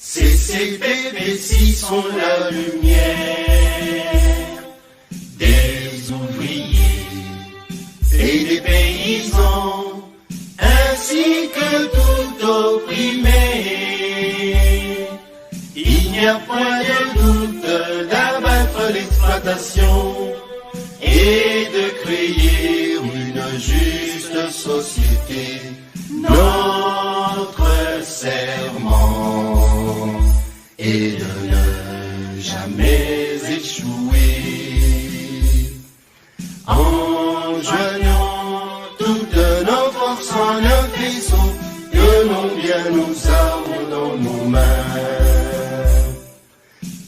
CCPPC sont la lumière des ouvriers et des paysans, ainsi que tout opprimé. Il n'y a point de doute d'abattre l'exploitation et de créer une juste société. Notre serment est de ne jamais échouer. En joignant toutes nos forces en un vaisseau, tenons bien nos armes dans nos mains.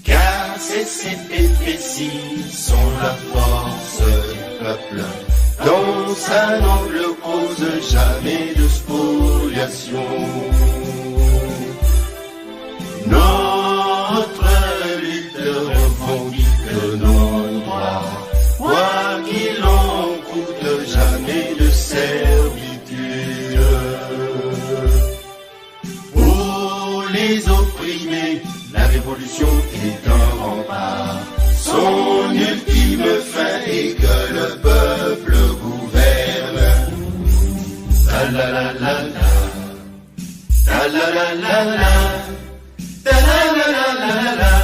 Car ces CCPPC sont la force du peuple, dans sa noble cause jamais de spoliation. Notre lutte revendique nos droits, quoi qu'il en coûte, jamais de servitude. Pour les opprimés, la révolution est un rempart. Son ultime fin est que le peuple gouverne. Ta la la la la, ta la la la la, ta la la la la la.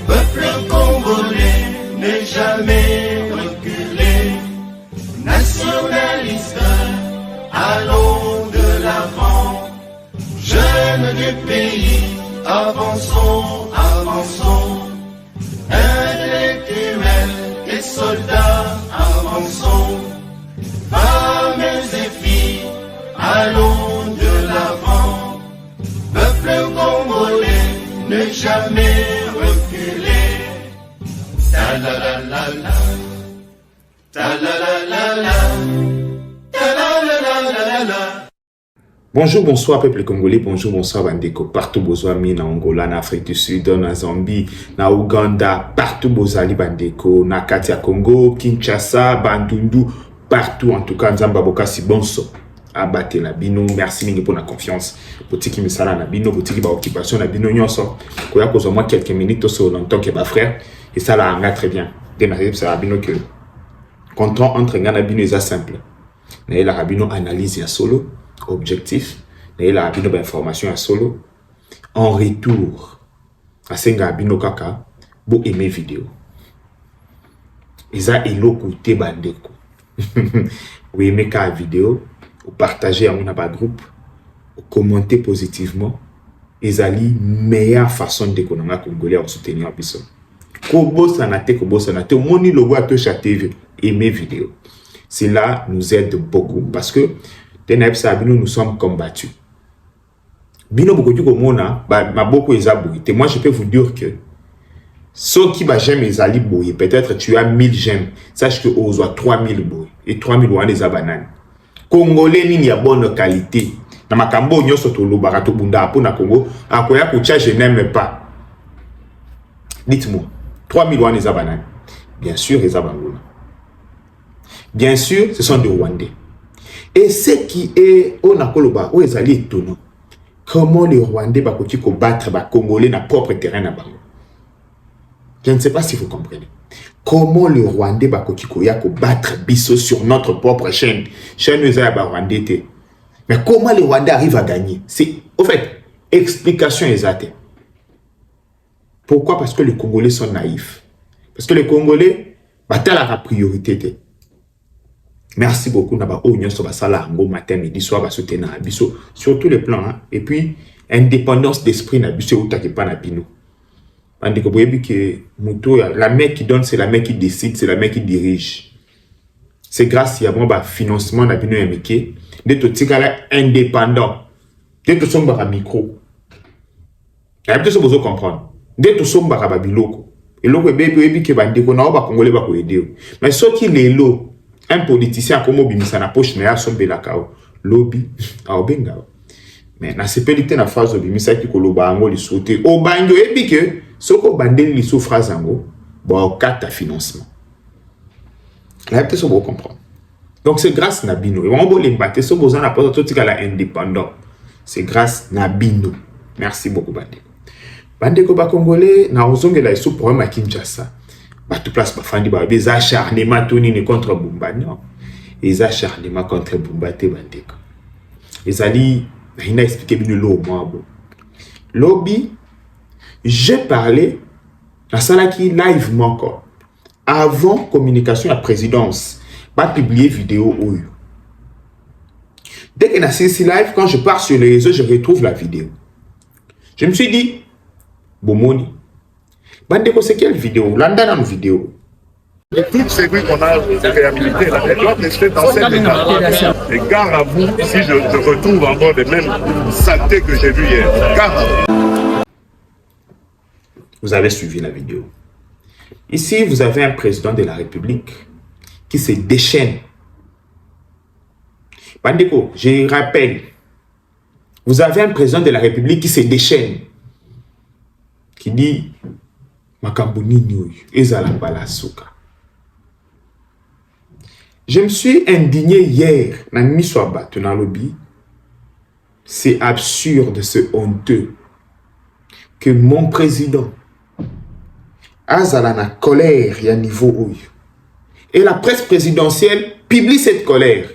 Peuple congolais n'est jamais reculé. Nationaliste, allons de l'avant. Jeunes du pays, avançons, avançons. Intellectuels et soldats, avançons. Femmes et filles, allons de l'avant. Peuple congolais, ne jamais reculer. Ta la la la la, ta la la la la, ta la la la la la. Bonjour, bonsoir peuple congolais, bonjour, bonsoir Bandeko, partout bozwami na Angola, na Afrique du Sud, na Zambie, na Ouganda, partout bozali Bandeko, na kati ya Congo, Kinshasa, Bandundu, partout en tout cas, Nzamba Bokasi bonso, abate la bino, merci mingi pour la confiance, botiki misala na bino, botiki ba occupation na bino nyonso, koya kozwa moi quelques minutes sur longtemps que ba frère, et ça la anga très bien, démarrer ça la bino que, contrat entre nga na bino eza simple, na la bino analyse ya solo, objectif, et la bino ba information à solo. En retour, à senga bino kaka, bo aimer vidéo. Isa elo koute bandeko. Ou aimer ka vidéo, ou partager à mon groupe, ou commenter positivement. Ezali meilleure façon de konanga congolais en soutenir biso. Kobo sanate, moni logo à touche à TV, aimer vidéo. Cela nous aide beaucoup parce que nous sommes combattus. Bino beaucoup komona ba beaucoup ezabouité. Moi je peux vous dire que ceux qui ba j'aime ezali boye, peut-être tu as 1000 j'aime. Sache que aux 3000 boye et 3000 wana des bananes. Congolais ni ya bonne qualité. Na makambo nyoso to lobaka to bunda po na Congo, akoya ko je n'aime pas. Dites-moi, 3000 wana des bananes. Bien sûr les abangona. Bien sûr, ce sont des Rwandais. Et ce qui est au Nakoloba, où ils allaient étonnant, comment les Rwandais bakoti ko battre ba Congolais na propre terrain na bango. Je ne sais pas si vous comprenez. Comment les Rwandais bakoti ko ya ko battre biso sur notre propre chaîne nous a ba Rwandais. Mais comment les Rwandais arrivent à gagner? C'est au fait explication exacte. Pourquoi? Parce que les Congolais sont naïfs. Parce que les Congolais battent la priorité. Merci beaucoup Naba Oignon sur Basala Ango matin midi soir va soutenir Abisso sur tous les plans hein? Et puis indépendance d'esprit Nabisso ou takepa na bino. Andi ko boyebi que muto la main qui donne c'est la main qui décide, c'est la main qui dirige. C'est grâce à moi ba financement na bino yameke de to tikala indépendant. De to somba ba micro. Ya peut-être vous comprendre. De to somba ba biloko. Et loko bebi ke bandeko na ba congolais ba ko aider. Mais ce qui les lots un politicien comme Obimisa na poche na sombe la kao lobby a obenga mais na sepelité na phrase Obimisa ki koloba ngo li sauter o bango ebi que soko bandeli li sous phrase ngo bo kata financement là peut-être ça vous comprendre. Donc c'est grâce à Nabino. Et on va les battre. C'est besoin d'apporter tout ce qu'elle a indépendant. C'est grâce à Nabino. Merci beaucoup, Bandeko. Bandeko ba Congolais, na ozongela iso problème à Kinshasa. Ba tout place ba fandi ba des acharnements tonini contre Bumba, non. Les acharnements contre Bumba te Bandeko. Les ali, il a expliqué bien le moi bon. Lobby, j'ai parlé à Salaki live encore. Avant communication à présidence, pas publier vidéo ou. Dès que a ceci live, quand je pars sur les réseaux, je retrouve la vidéo. Je me suis dit, Bomoni, Bandeko, c'est quelle vidéo? Landa dans une vidéo. Et toutes ces rues qu'on a réhabilitées, là, elles doivent rester dans cet état. Et gare à vous si je retrouve encore les mêmes saletés que j'ai vues hier. Gare à vous. Vous avez suivi la vidéo. Ici, vous avez un président de la République qui se déchaîne. Bandeko, je rappelle, vous avez un président de la République qui se déchaîne, qui dit je me suis indigné hier, c'est absurde, c'est honteux que mon président Azala na colère y a niveau et la presse présidentielle publie cette colère.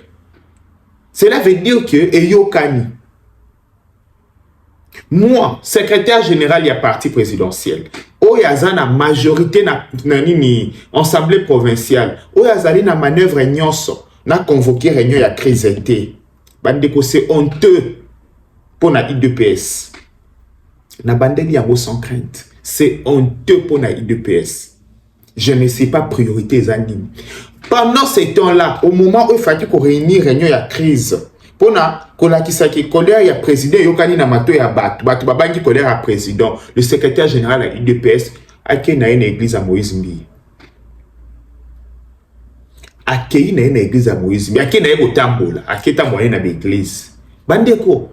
Cela veut dire que Eyokani, moi, secrétaire général, il y a parti présidentiel. Oyazana majorité na nini assemblée provinciale. Oyazali na manœuvre nyonso na convoqué réunion ya crise été. Bandeko c'est honteux pour na IDPS. Na bandeli yango sans crainte. C'est honteux pour na IDPS. Je ne sais pas priorité zanime. Pendant ce temps-là, au moment où il fallait qu'on réunisse réunion ya crise, pour na kolakisa ki colère ya président yokani na mato ya batu babangi colère à président, le secrétaire général à IDPS akei na une église à Moïse Mbi. Akei na une église à Moïse Mbi, akei na yeko tambola, akei tambola na l'église. Bandeko,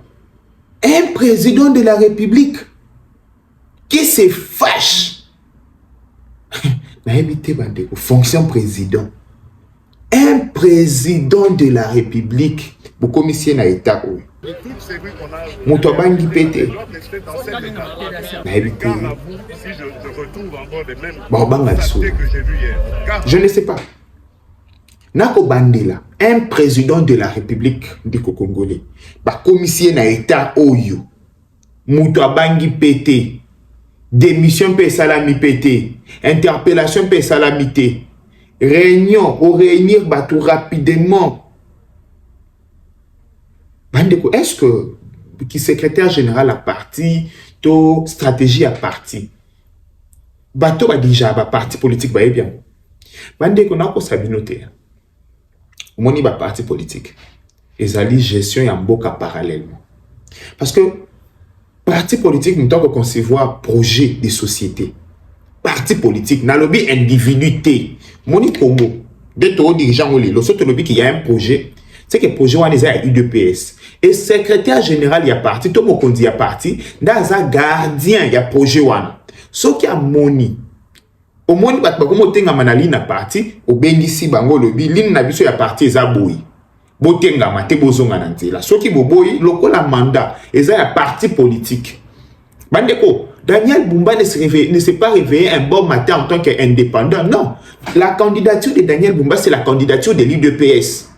un président de la République qui se fâche. Na habité bandeko, fonction président. Un président de la République, vous commissiez na état où Mouto bangi pété. Na habité. Si je retrouve encore les mêmes saletés que j'ai vues hier. Je ne sais pas. Nako bandela, un président de la République du Congolais, ba commissier na état oyo. Mouto bangi pété. Démission pe salami pété. Interpellation pe salamité. Réunion ou réunir bateau rapidement. Bandeko, est-ce que qui secrétaire général a parti, to stratégie a parti? Bateau a déjà ba parti politique ba bien. Bandeko na ko sabinote. Moni ba parti politique. Ezali gestion ya mboka parallèlement. Parce que parti politique nous doit concevoir projet de société. Parti politique, na lobby individuité. Moni Congo, dès que dirigeant ou les autres lobby qui y a un projet, c'est que le projet est à IDPS. Et secrétaire général il y a parti, tout le monde dit y a parti, dans un gardien il y a projet wana. Ce qui a moni, au moni bat bakomo tenga manali na parti, au bengisi bango lobby, ligne na biso ya parti za boy. Botenga mate bozonga na nzela. Ce qui boboy lokola mandat, eza ya parti politique. Bandeko, Daniel Bumba ne s'est pas réveillé un bon matin en tant qu'indépendant. Non. La candidature de Daniel Bumba, c'est la candidature de l'IDPS.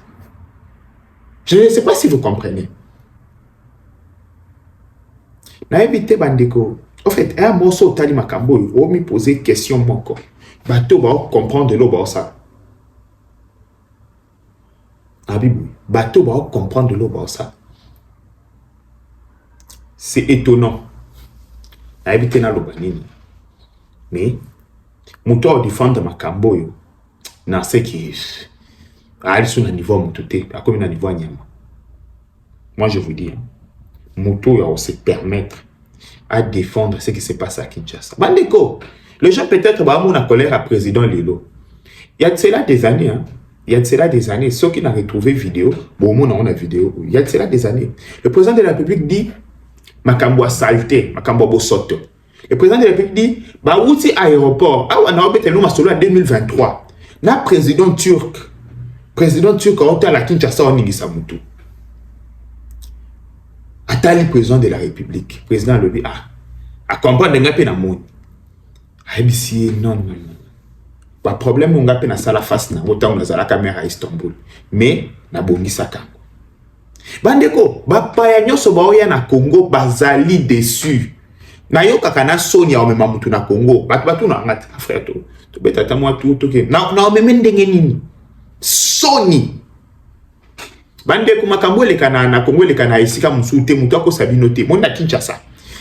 Je ne sais pas si vous comprenez. Na évité Bandeko. En fait, un morceau Tali Makambo, on me poser question moko. Bateau va comprendre l'eau ça. Abibou, bateau va comprendre l'eau ça. C'est étonnant. A évité na lobanini. Mais, mouto défendre Makambo yo. Na ce qui a sur un niveau moutoté, à comme un niveau nyama. Moi je vous dis, mouto yo se permettre à défendre ce qui se passe à Kinshasa. Bandeko, les gens peut-être va avoir une colère à président Lelo. Il y a de cela des années, hein. Il y a de cela des années. Ceux qui n'ont retrouvé vidéo, bon, on a vidéo. Il y a de cela des années. Le président de la République dit Makambo a saleté, Makambo a bosoto. Le président de la République dit bah outi aéroport. Ah on a obtenu ma solo en 2023. Na président turc a été à la Kinshasa on ningisa mutu. atali président de la République président alobi a comprendre nga pe na moni ayebisi non ba problème nga pe na sala face na otango na zala caméra à Istanbul mais na bongisaka bandeko bapaya nyonso baoya na Congo bazali déçu na yo kaka na soni ya omema mutu na Congo batu na ngati frère to betata moi tout ke na omeme ndenge nini soni bandeko makambo elekana na Congo elekana esika musu te mutu akosabino te mona Kinshasa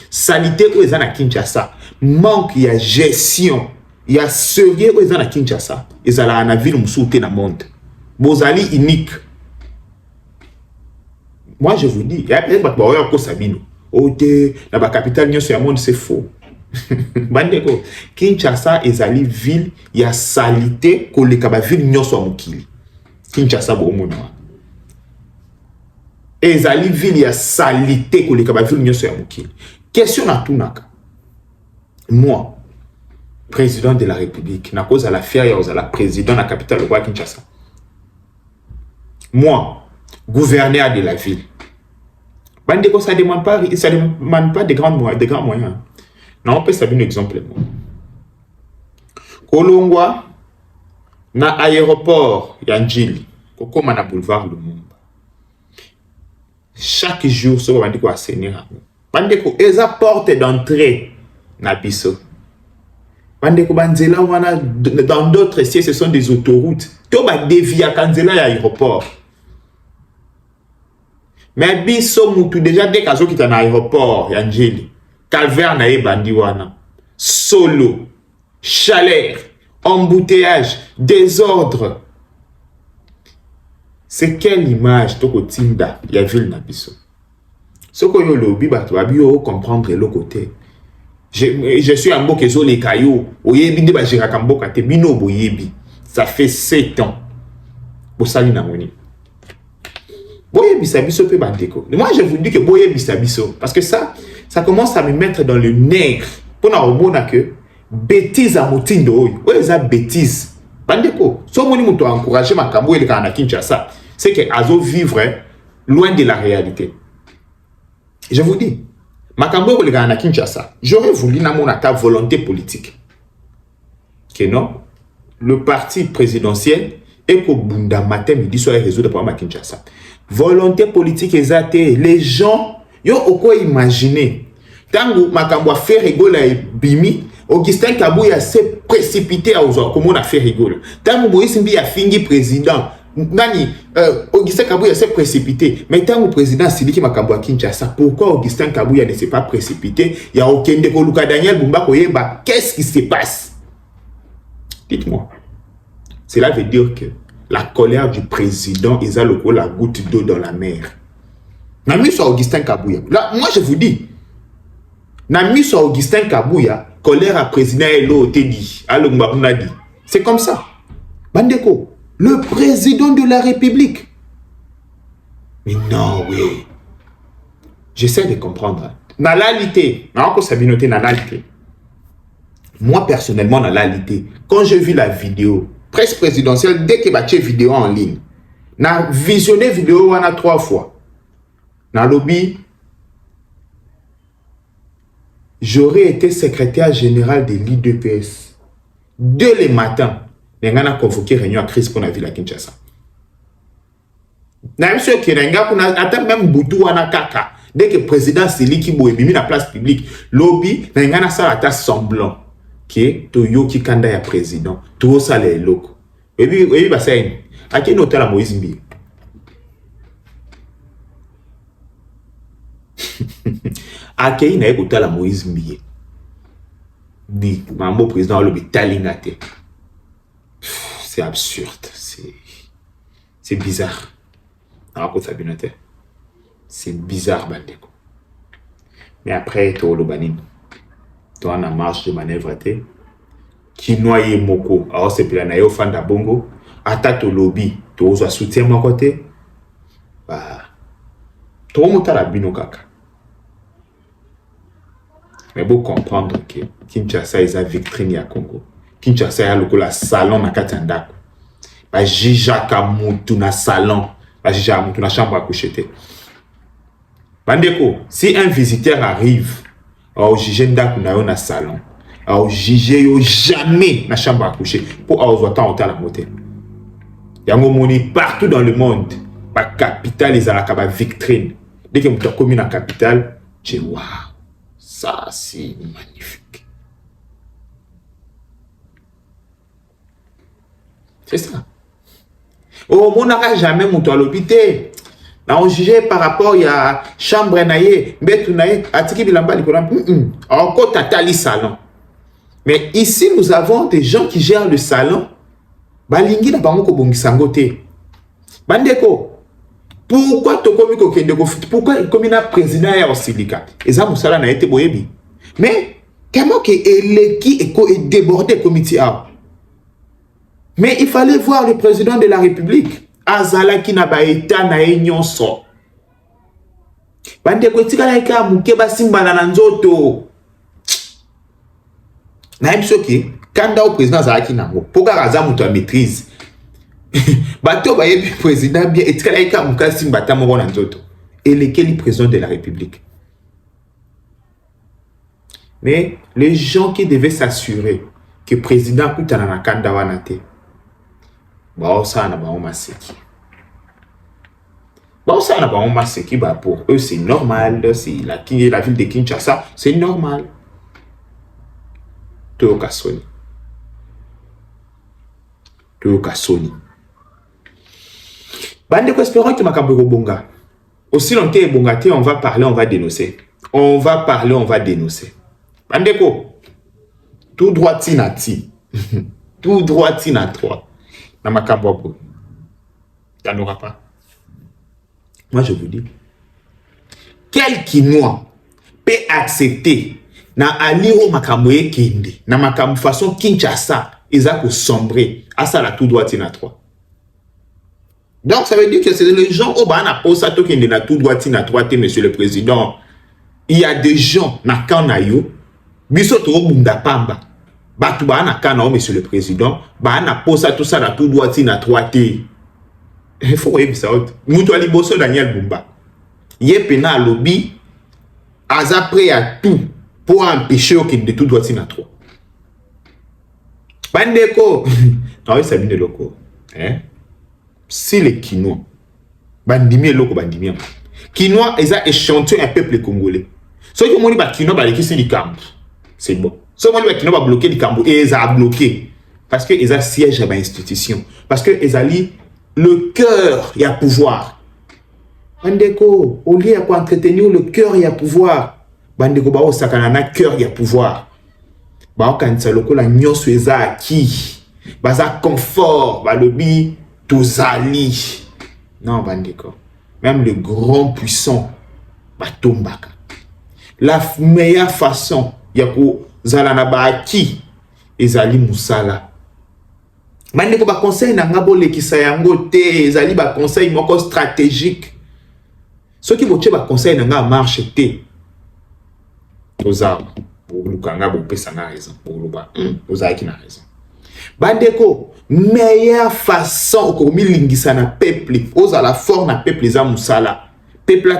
salité ou ezana Kinshasa manque ya gestion ya sérieux ou ezana Kinshasa ezala na ville musu te na monde bozali unique. Moi je vous dis, il y a peut-être pas Sabino. Oh, la capitale du monde, c'est faux. Bandeko, Kinshasa ezali ville, il y a salité que les ville nyoso mukili. Kinshasa bo mona. Ezali ville, il y a salité que les ville nyoso mukili. Question à tout naka. Moi, président de la République, na cause à la fière à la président de la capitale de Kinshasa. Moi, gouverneur de la ville. Bandeko, ça ne demande pas de grands moyens. Non, on peut savoir un exemple. Kolongwa, na aéroport Yanjili, comme na boulevard Lumumba. Chaque jour, ce bandeko a saigné. Bandeko, eza porte d'entrée na biso. Bandeko banzela wana dans d'autres sièges, ce sont des autoroutes. To ba dévia kanzela ya aéroport. Mais biso mutu déjà dès kazo kita na aéroport Yanjili calvaire na ebandi wana solo chaleur embouteillage désordre c'est quelle image toko tinda ya ville na biso soko yo lobi bato babio comprendre le côté je suis en bokezo les cailloux oyebi nde ba jiraka mboka te bino boyebi ça fait 7 ans bosali na moni. Boye bisabiso pe bandeko. Moi je vous dis que boye bisabiso parce que ça commence à me mettre dans le nerf. Pour na omona que bêtise à motindo oyo. Oyo za bêtise. Bandeko, so moni muto encourager makambo ele kana Kinshasa, c'est que azo vivre loin de la réalité. Je vous dis, makambo ele kana Kinshasa, j'aurais voulu na mona ta volonté politique. Que non, le parti présidentiel et que bunda matin midi soir résoudre problème à Kinshasa. Volonté politique exacte, les gens yo oko imaginer tango makambo faire rigoler bimi Augustin Kabouya s'est précipité à ozo comment on a fait rigoler tango Moïse Mbi a fini président nani Augustin Kabouya s'est précipité mais tango président Siliki makambo à Kinshasa pourquoi Augustin Kabouya ne s'est pas précipité il y a aucun de Luka Daniel Bumba Koyeba qu'est-ce qui se passe dites-moi. Cela veut dire que la colère du président est la goutte d'eau dans la mer. Nami sur Augustin Kabouya. Là, moi je vous dis, Nami sur Augustin Kabouya, colère à président et l'eau dit. C'est comme ça. Bandeko, le président de la République. Mais non, oui. J'essaie de comprendre. Dans la réalité, moi personnellement, dans la réalité, quand j'ai vu la vidéo, presse présidentielle, dès que j'ai vidéo en ligne, n'a visionné vidéo 3 fois. Dans le lobby, j'aurais été secrétaire général de l'IDPS. Dès le matin, on a convoqué réunion à crise pour la ville à Kinshasa. Même ceux qui ont même Boutou Kaka, dès que le président Siliki Boye mis la place publique, lobby, on a ça semblant. Que Toyo qui kanda ya président tout ça les locaux et puis bah c'est à qui noter la Moïse Mbi à qui n'a écouté la Moïse Mbi dit mambo président le talingate c'est absurde c'est bizarre c'est bizarre bandeko mais après to le banin toi en marche de manœuvre qui noie moko alors c'est plan na fanda bongo attaque au lobby to zo soutien mon côté bah to monta la bino kaka mais bon comprendre que Kinshasa est la vitrine ya Congo Kinshasa ya lokola salon na katanda ba jija ka mutu na salon ba jija mutu na chambre à coucher te Bandeko, si un visiteur arrive au juger ndakunayo na salon, au juger yo jamais na chambre à coucher pour avoir autant la moté. Yango moni partout dans le monde, la capitale les alaka ba vitrine. Dès que vous avez commis la capitale, je dis waouh, ça c'est magnifique. C'est ça. Oh, on n'aura jamais mon toit à l'hôpital. On juge par rapport à chambre naïe, betu naïe, atiki bilamba likolam. Encore tatali salon. Mais ici nous avons des gens qui gèrent le salon. Balingi na bango ko bongisangote. Bandeko, pourquoi to komi ko kende ko pourquoi komi na président ya osilika? Eza musala na été boyebi. Mais comment que eleki est débordé comité a? Mais il fallait voir le président de la République. Azala ki na ba eta na enyonso. Bande ko tika na ika muke basimba na nzoto. Na imsoki kanda au président Zaki nango. Poka raza muto a maîtrise. Bato ba yebi président bien etika na ika muka simba ta moko na nzoto. Et lequel président de la République. Mais les gens qui devaient s'assurer que le président kutana na kanda wanate. Bah ça na ba maseki. Bah ça na ba maseki bah pour eux c'est normal, c'est la ville de Kinshasa, c'est normal. Toka Sony. Bande ko espérons que makambo bonga. Aussi longtemps bonga te, on va parler, on va dénoncer. On va parler, on va dénoncer. Bande ko tout droit tinati. Tout droit tinatoi. Na makambo il n'y en aura pas. Moi je vous dis, quel Kinois peut accepter na aliro makambo kende na makambo façon Kinshasa ezako sombrer à ça la tout droit tinatoi. Donc ça veut dire que c'est les gens au bana posa to kende na tout droit tinatoi te monsieur le président. Il y a des gens na kanayo biso to bunda pamba. Batu ba na kana monsieur le président, ba na posa tout ça na tout droit tinatoi te. Il faut voir ça. Mutu ali boso Daniel Bumba. Yepena lobby aza prêt à tout pour empêcher aucun de tout droit tinatoi. Bandeko, non ça vient de loko. Hein? Si les Kinois, bandimi loko bandimi. Kinois eza échantillon un peuple congolais. Ceux qui ont dit ba Kinois ba lekisi di camp. C'est bon. Ceux qui ont dit ba Kinois ba bloquer di camp et ils a bloqué parce que ils a siège à l'institution. Parce que ils a li le cœur y a pouvoir. Bandeko, au lieu de entretenir le cœur y a pouvoir. Bandeko ba osakana na cœur y a pouvoir. Ba okanisa lokola nyonso eza aki. Baza confort, ba lobi tozali. Non bandeko. Même le grand puissant ba tombaka. La meilleure façon ya ko zala na ba aki ezali musala. Bandeko ba conseil na ngabo lekisa yango te, ezali ba conseil moko stratégique. Ce qui vote ba conseil na nga marche te. Ozaba, lukanga bo pesa na raison, oluba. Ozaki na raison. Bandeko, meilleure façon ko milingisa na peuple, ozala fort na peuple za musala. Peuple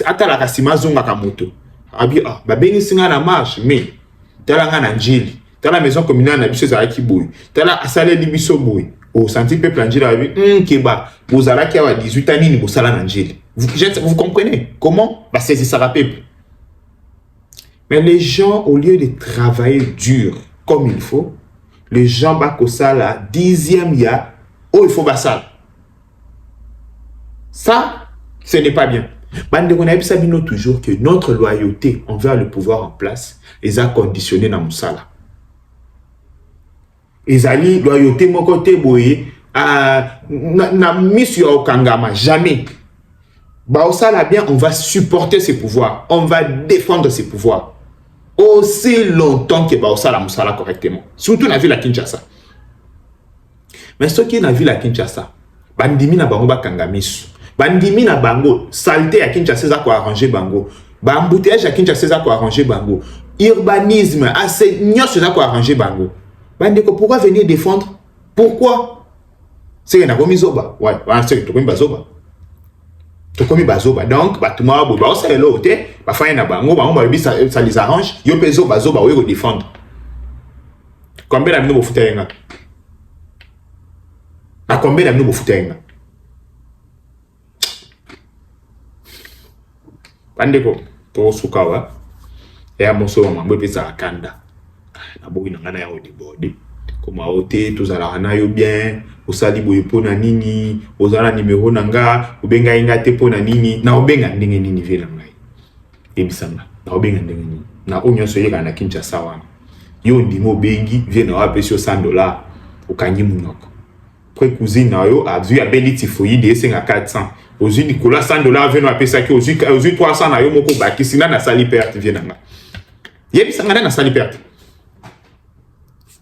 atala kasima zonga ka moto. Abi ba bengi singa na marche, mais tala nga na njili. Dans la maison communale, na biso za ki boy. Tala asale libiso boy. Au senti peuple njili abi keba. Bozala ki a 18 ans ni bosala na njili. Vous comprenez comment bah c'est ça la peuple. Mais les gens au lieu de travailler dur comme il faut, les gens bako sala 10e ya oh il faut basal. Ça ce n'est pas bien. Bande on a vu ça toujours que notre loyauté envers le pouvoir en place les a conditionnés dans musala. Ezali loyauté mon côté boye na mission au kangama jamais. Bah ça là bien on va supporter ses pouvoirs, on va défendre ses pouvoirs aussi longtemps que bah ça la musala correctement. Surtout na ville à Kinshasa. Mais ce qui na ville à Kinshasa, bandimi na bango ba kangamisu. Bandimi na bango saleté à Kinshasa za ko arranger bango. Ba embouteillage à Kinshasa za ko arranger bango. Urbanisme assez nyos za ko arranger bango. Bandeko, pourquoi venir défendre? Pourquoi? C'est que na komi zoba. Ouais, c'est que to komi zoba. tokomi bazoba donc batuma bo ba osala lo te ba fa na bango ba ça les arrange yo pezo bazoba oyo défendre combien d'amino bo futenga a combien d'amino bo futenga bandeko to sukawa ya moso mambo pesa kanda na boyi na ngana ya odibodi koma ote tozala na yo bien osali boye pona nini ozala numéro nanga obenga inga te pona nini na obenga ndenge nini vela ngai ebisanga na obenga ndenge nini na onyo so yeka na Kinshasa wana yo ndimo bengi vie na wapesi $100 okangi munoko pre cousine na yo azu ya beli tifoide esenga 400 ozu nikola $100 vie na wapesa ki ozu 300 na yo moko bakisi na sali perte vie nanga yebisanga na sali perte.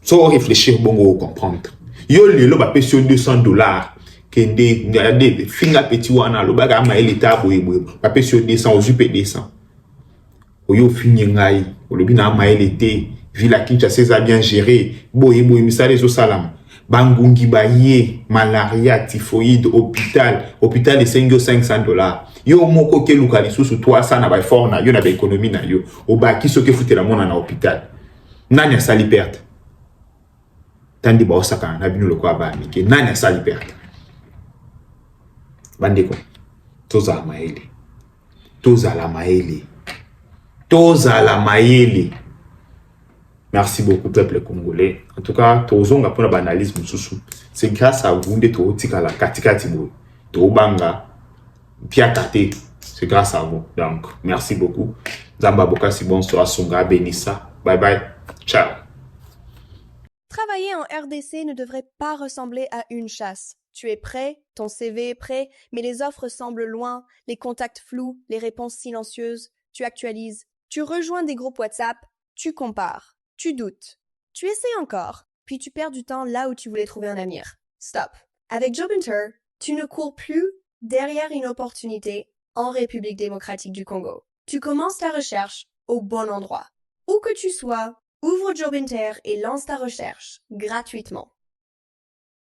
So réfléchir bon comprendre. Yo lelo ba pesi $200 kende ngade finga petit wana lo baga ma elita boye ba pesi $200 ozupe 200. Oyo finye ngai olobi na ma elite villa Kinshasa ça bien géré boye misale zo salam bangungi baye malaria typhoïde hôpital de $500. Yo moko ke luka lisusu 300 na ba fort na yo na ba économie na yo obaki soke futela mona na hôpital nani asali perte tandi ba osaka na bino lokwa ba mike nani asali perte bandeko tozala maele. Merci beaucoup peuple congolais. En tout cas, tozonga pona banalisme susu. C'est grâce à vous nde to tika la katikati boy. To banga pia kate. C'est grâce à vous. Donc, merci beaucoup. Zamba Bokasi bonsoir songa benissa. Bye bye. Ciao. Travailler en RDC ne devrait pas ressembler à une chasse. Tu es prêt, ton CV est prêt, mais les offres semblent loin, les contacts flous, les réponses silencieuses. Tu actualises, tu rejoins des groupes WhatsApp, tu compares, tu doutes, tu essaies encore, puis tu perds du temps là où tu voulais trouver un avenir. Stop. Avec Jobinter, tu ne cours plus derrière une opportunité en République démocratique du Congo. Tu commences ta recherche au bon endroit. Où que tu sois, ouvre Jobinter et lance ta recherche gratuitement.